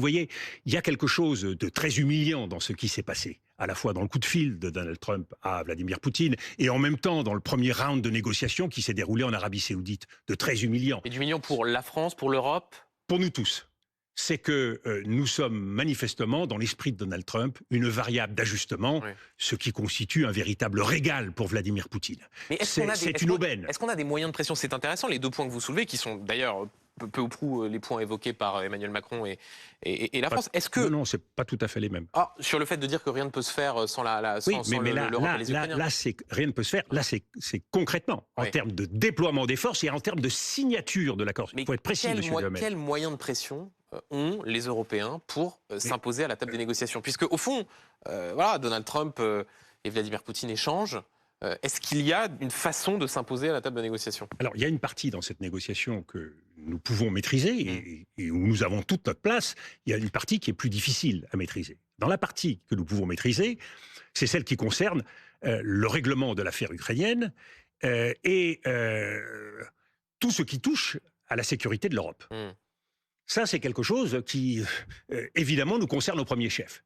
Vous voyez, il y a quelque chose de très humiliant dans ce qui s'est passé, à la fois dans le coup de fil de Donald Trump à Vladimir Poutine, et en même temps dans le premier round de négociations qui s'est déroulé en Arabie Saoudite, de très humiliant. Et du million pour la France, pour l'Europe? Pour nous tous, c'est que nous sommes manifestement, dans l'esprit de Donald Trump, une variable d'ajustement, Oui. ce qui constitue un véritable régal pour Vladimir Poutine. Mais C'est une aubaine. est-ce qu'on a des moyens de pression? C'est intéressant, les deux points que vous soulevez, qui sont d'ailleurs peu ou prou les points évoqués par Emmanuel Macron et la France. Est-ce que... Non, c'est pas tout à fait les mêmes. Ah, sur le fait de dire que rien ne peut se faire sans Oui, mais l'Europe et les Ukrainiens. là, rien ne peut se faire. Là, c'est concrètement, en Oui. termes de déploiement des forces et en termes de signature de l'accord. Mais Il faut être précis, monsieur Duhamel. quels moyens de pression ont les Européens pour s'imposer à la table des négociations? Puisque, au fond, voilà, Donald Trump et Vladimir Poutine échangent. Est-ce qu'il y a une façon de s'imposer à la table de négociation? Alors, il y a une partie dans cette négociation que nous pouvons maîtriser et où nous avons toute notre place. Il y a une partie qui est plus difficile à maîtriser. Dans la partie que nous pouvons maîtriser, c'est celle qui concerne le règlement de l'affaire ukrainienne et tout ce qui touche à la sécurité de l'Europe. Ça, c'est quelque chose qui, évidemment, nous concerne au premier chef.